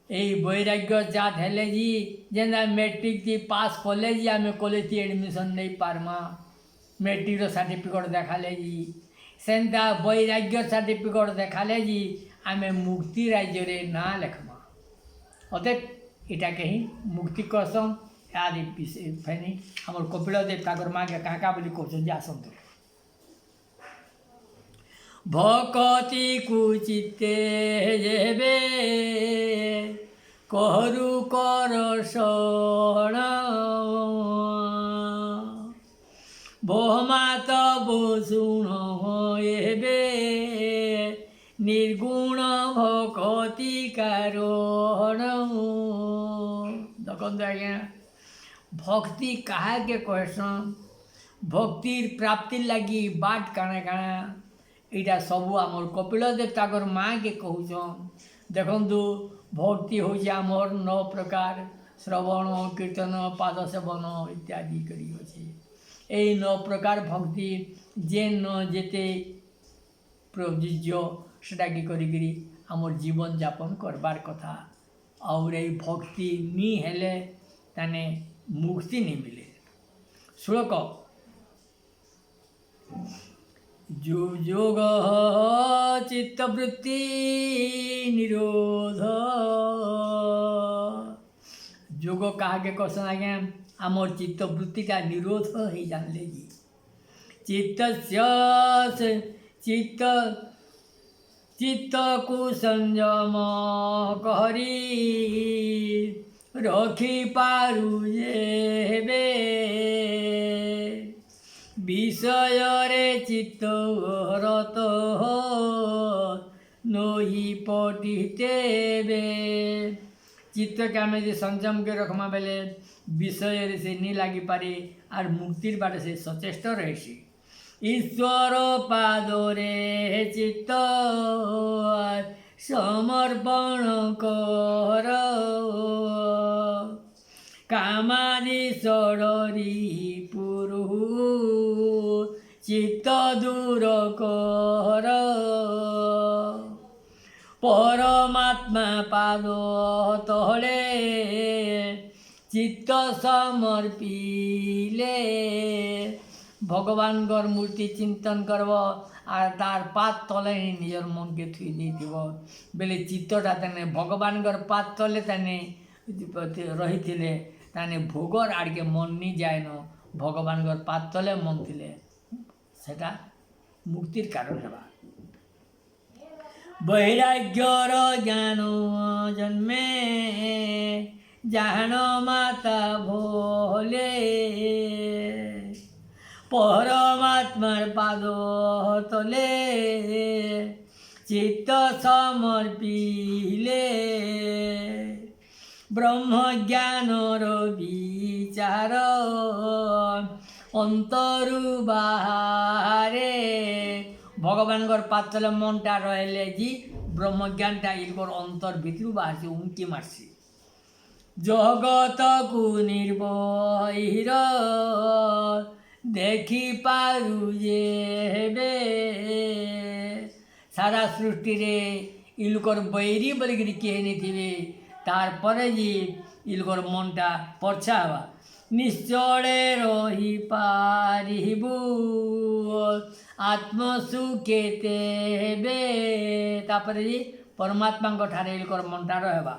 यही वैराग्य जात हेले जी जेना मैट्रिक थी पास कले जी आम कॉलेज थी एडमिशन नहीं पारमा मैट्रिक सर्टिफिकेट देखाले जी सेंता वैराग्य सर्टिफिकेट देखाले जी आम मुक्ति राज्य रे ना लेखमा अतएव इटा कहीं मुक्ति कसम आदि फेनी आम कपिलदेव ताकर मागे काका बोली कहते आसतु भकति कुचिते जेबे कहरु कर शरण बहुमात शुण हेबे निर्गुण भकति कारण देखो आज्ञा भक्ति कहा के कहसन भक्तिर प्राप्ति लगी बाट काना काना इटा सबू आमर कपिलदेव ताकर माँ के कहून देखु भक्ति हो आमर 9 प्रकार श्रवण कीर्तन पाद सेवन इत्यादि करी अच्छे यही 9 प्रकार भक्ति जे न जेते प्रयोज्य सेटा की करी आमर जीवन यापन करबार कथा और यही भक्ति नी हेले ताने मुक्ति नहीं मिले श्लोक योग चित्तवृत्ति निरोध योग कहा के क्वेश्चन आज्ञा आमर चित्तवृत्तिटा निरोध हो जानले जी चित्त को संयम करी रखी पारु जेबे विषय रे चित्त रत नही पटितेबे चित्त के आम संयम के रखमा बेले विषय रे से नहीं लगी पारे और मुक्तिर बाटे से सचेष्ट रही ईश्वर पादरे चित्त समर्पण कर कामादि षडरी पुरु चित्त दूर कर परमात्मा पाद तले चित्त समर्पिले भगवान गर मूर्ति चिंतन करब और तार पात तले ही निजर मन के थुई देथिबो बेले चित्तटा ताने भगवान गर पात तले ताने रही थिले ताने भोगर आड़के मन नहीं जाए न भगवान गर पात तले मन थिले सेटा मुक्तिर कारण हेबा वैराग्यर ज्ञान जन्मे जान माता भोले পরমাত্মার পাদ তলে চিত্ত সমর্পিলে ব্রহ্মজ্ঞানর বিচার অন্তরু বাহারে ভগবানଙ୍କର ପାତଲ ମନଟା ରହିଲେ ଯେ ବ୍ରହ୍ମଜ୍ଞାନଟା ଇଲକର ଅନ୍ତର ଭିତରୁ ବାହାରିଛି ଉଙ୍କି ମାରସି ଜଗତକୁ ନିର୍ଭର ଦେଖିପାରୁ ଯେବେ ସାରା ସୃଷ୍ଟିରେ ଇଲକର ବୈରୀ ବୋଲିକିରି କିଏ ନେଇଥିବେ ତାରପରେ ଯେ ଇଲକର ମନଟା ପର୍ଛା ହେବା ନିଶ୍ଚଳେ ରହିପାରିବୁ ଆତ୍ମସୁଖେ ତେବେ ତାପରେ ଯେ ପରମାତ୍ମାଙ୍କ ଠାରେ ଇଲକର ମନଟା ରହିବା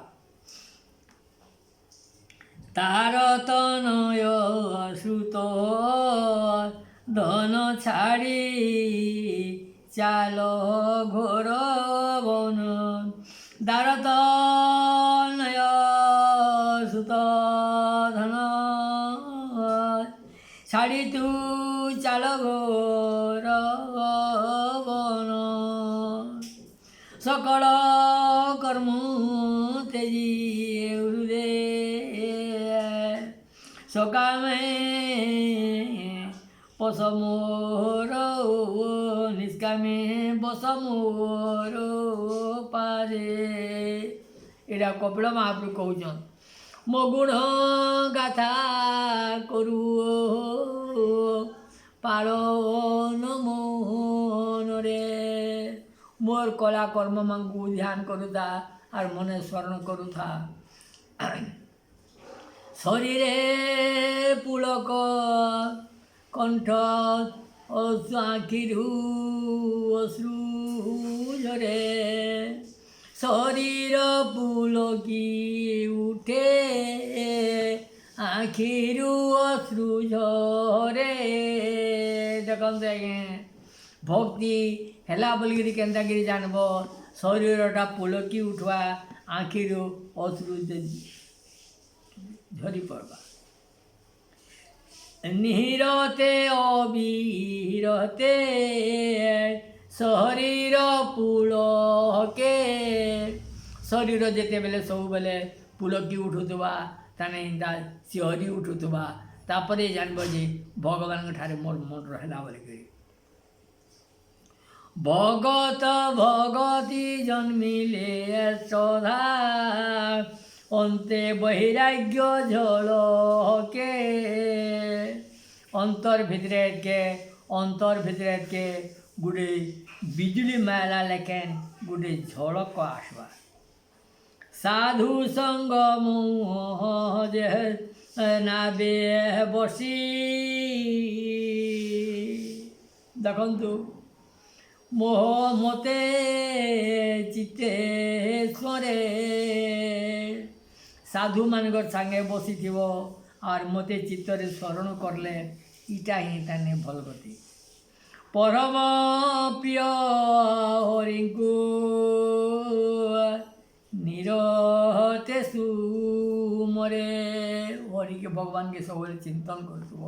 ତାର ତନୟ ସୁତ ଧନ ଛାଡ଼ି ଚାଲ ଘୋର ବନ ଦାର ତନୟ ସୁତ ଧନ ছাড়ি তু চাল ঘোর বন সকল কর্ম তেজি উরুদে সকামে পশমোর নিষ্কামে বসমোর পারে এটা কপিল মহাপ্রভু কৌছন মো গুণ গাথা করু পালন মনরে মোর কলা কর্ম মাঙ্গু ধ্যান করুথা আর মনে স্মরণ করুথা শরীরে পুলক কণ্ঠ আখিরু অশ্রু ঝরে শরীর পুলকি উঠে আখিরু অশ্রু ঝরে দেখନ୍ତୁ ଆଜ୍ଞା ଭକ୍ତି ହେଲା ବୋଲିକିରି କେନ୍ତାକିରି ଜାଣିବ ଶରୀରଟା ପୁଲକି ଉଠବା ଆଖିରୁ ଅଶ୍ରୁ ଝରି ପଡ଼ବା ନିରତେ ଅବିରତେ ଶରୀର ପୁଲକେ ଶରୀର ଯେତେବେଳେ ସବୁବେଳେ ପୁଲକି ଉଠୁଥିବା ତାନେ ଏନ୍ତା ଶିହରି ଉଠୁଥିବା ତାପରେ ଜାଣିବ ଯେ ଭଗବାନଙ୍କ ଠାରେ ମୋର ମନ ରହିଲା ବୋଲିକିରି ভগত ভগতি জন্মিলে শ্রদ্ধা অন্তে বৈরাগ্য ঝলকে অন্তর ভিতরে কে গুড়ে বিজুলি মালা লেখেন গুড়ে ঝলক আসবা সাধু সঙ্গ মোহ যে নাবে বসি দেখন্তু মোহ মতে চিত্তে স্মরে সাধু মানকর সাঙ্গে বসিথিব আর মতে চিত্তরে স্মরণ করলে ইটা হি তানে ভাল গতি পরম প্রিয় হরিঙ্কু নিরতে সুমরে হরিকে ভগবানকে ସବୁବେଳେ চিন্তন করুথিব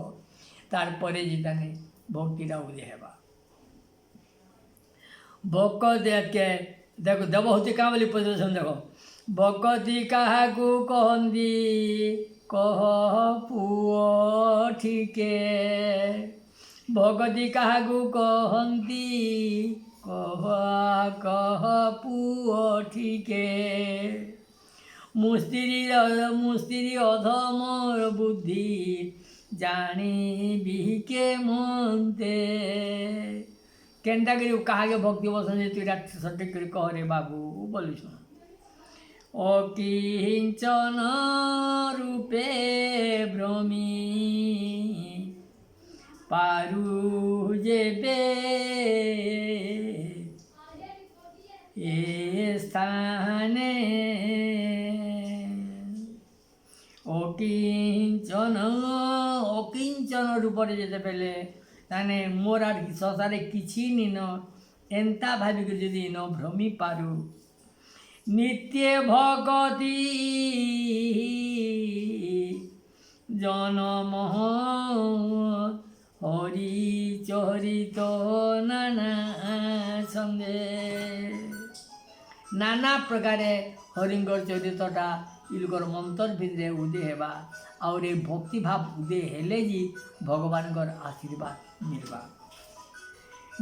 তারপরে যে তানে ভক্তিটা উদয় হেবা ভকতে দেখো দেবহূতি কাঁ বলি পজিশন দেখো ভকতি কাহাকু কহন্তি কহ পুଅ ঠিকে ভকতি কাহাকু কহন্তি কহ কহ পুଅ ঠিকে মুস্তিরি অধমর বুদ্ধি জানিবি কে মন্তে কেনটা করি কাহাকে ভক্তি বসন যে তুই সঠিক করে কহ রে বাবু বলিস অকিঞ্চন রূপে ভ্রমি পারু যেবে এ স্থানে অকিঞ্চন রূপরে যেতে পেলে তানে মোর আর সংসারে কিছু নিন এন্তা ভাবিকি যদি ন ভ্রমি পারু নিত্য ভগতি জনমহ হরি চরিত নানা ছন্দে। নানা প্রকারে হরিঙ্কর চরিতটা ইলকর মন্তর ভিতরে উদୟ ହେବା और ये भक्ति भाव उदय हेले जी भगवानकर आशीर्वाद मिलवा।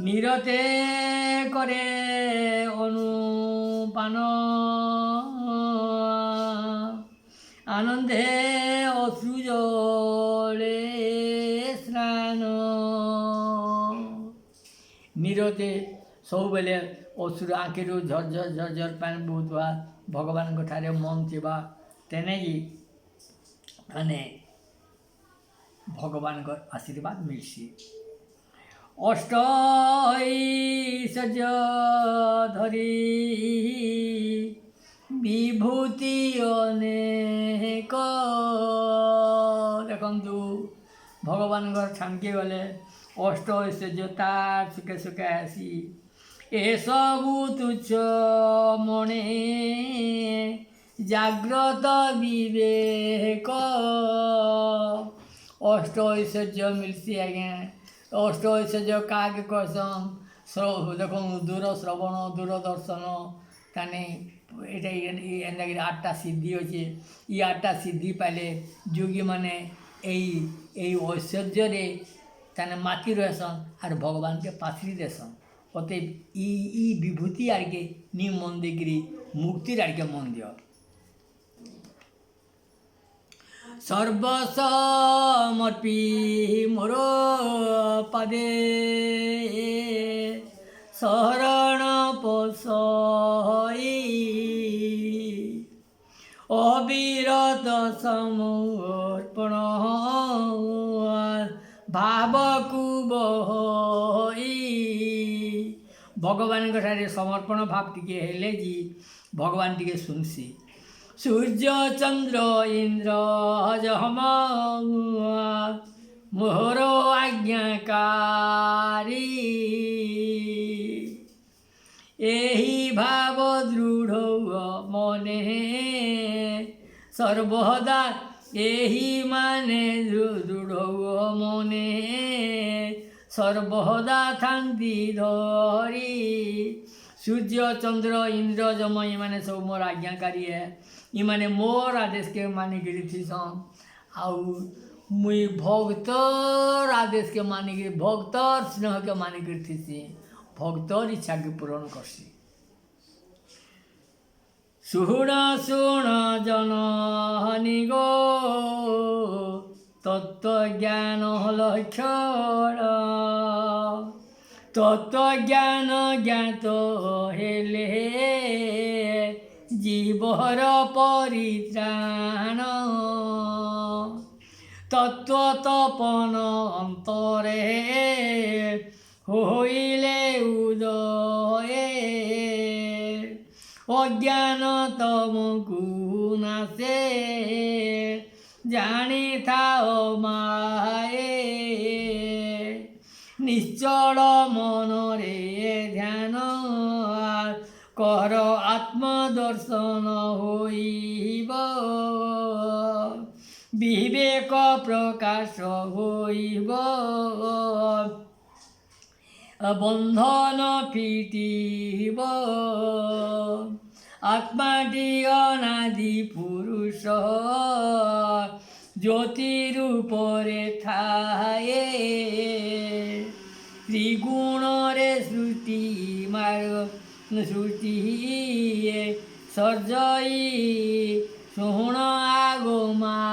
निरते करे अनुपान आनंदे अश्रुजले स्नान। निरते सब बेले अश्रु आँखिरू झरझर झरझर पानी बहुवा भगवान ठारे मन थिबा तेने ही माने भगवान का आशीर्वाद मिलसी। अष्टैश्वर्य धरी विभूति अनेक देखु भगवान छामके गले अष्ट ऐश्वर्य तार सुखे सुखे आसी ए सबु तुच्छ मणे जाग्रत विवेक। अष्ट ऐश्वर्य मिलसी आज्ञा अष्ट ऐश्वर्य क्या कहसन देख दूर श्रवण दूरदर्शन ताने ये आठटा सिद्धि अच्छे ये आठटा सिद्धि पाले जोगी माने ऐश्वर्य ताने माती रहसन और भगवान के पाथरी देसन अतएव ई विभूति आड़ के नी मन देकरी मुक्तिर आड़ के मन दियो। सर्वसमर्पी मोर पदे शरण पोषई अविरत समर्पण भावकु बहई। भगवान ठारे समर्पण भाव टिके हेले जी भगवान टिके सुनसी। सूर्य चंद्र इंद्र हम मोहर आज्ञाकारी एही भाव दृढ़ मने सर्वदा एही माने दृढ़ मने सर्वदा थांती धरी। सूर्य चंद्र इंद्र जम इमाने सब मोर आज्ञाकारी है इमाने मोर आदेश के मानिकी थीसन आउ मुई भक्तर आदेश के मानिकी भक्तर स्नेह के मानिकी थीसी भक्तर इच्छा के पूरण करसी। शुण शुण जनहनि गो तत्व ज्ञान लक्षण तत्व ज्ञान ज्ञात हेले जीवर परित्राण तत्व तपन अंतरे होइले उदये अज्ञान तमकु नासे जानी थाओ माए निश्चल मनरे ध्यान कर आत्मदर्शन होइब विवेक प्रकाश होइब बंधन फिटिब आत्माटी अनादि पुरुष ज्योतिरूपरे थाए त्रिगुण रे सृष्टि मार्ग सृष्टि सर्जई सुण आगमाए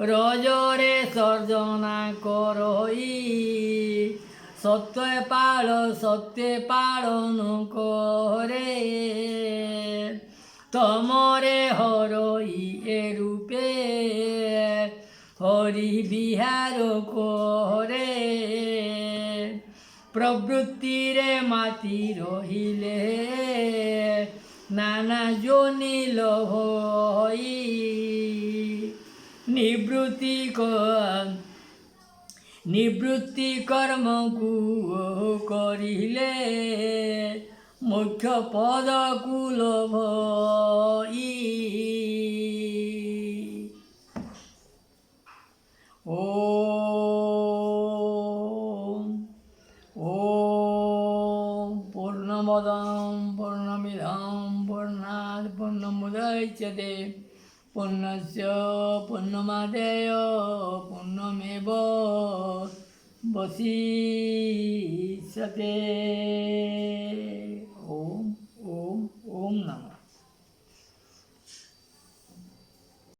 रजरे सर्जना करई सत्य पालन करे तमरे हरई ए रूपे हरि विहार करे प्रवृत्ति रे माती रहिले नाना जोनि लहई निवृत्ति कर्म को करिले मुख्य पद को लभई। ओ पूर्णमदं पूर्णमिदं पूर्णात् पूर्णमुदच्यते पूर्णस्य पूर्णमादाय पूर्णमेव वशिष्यते।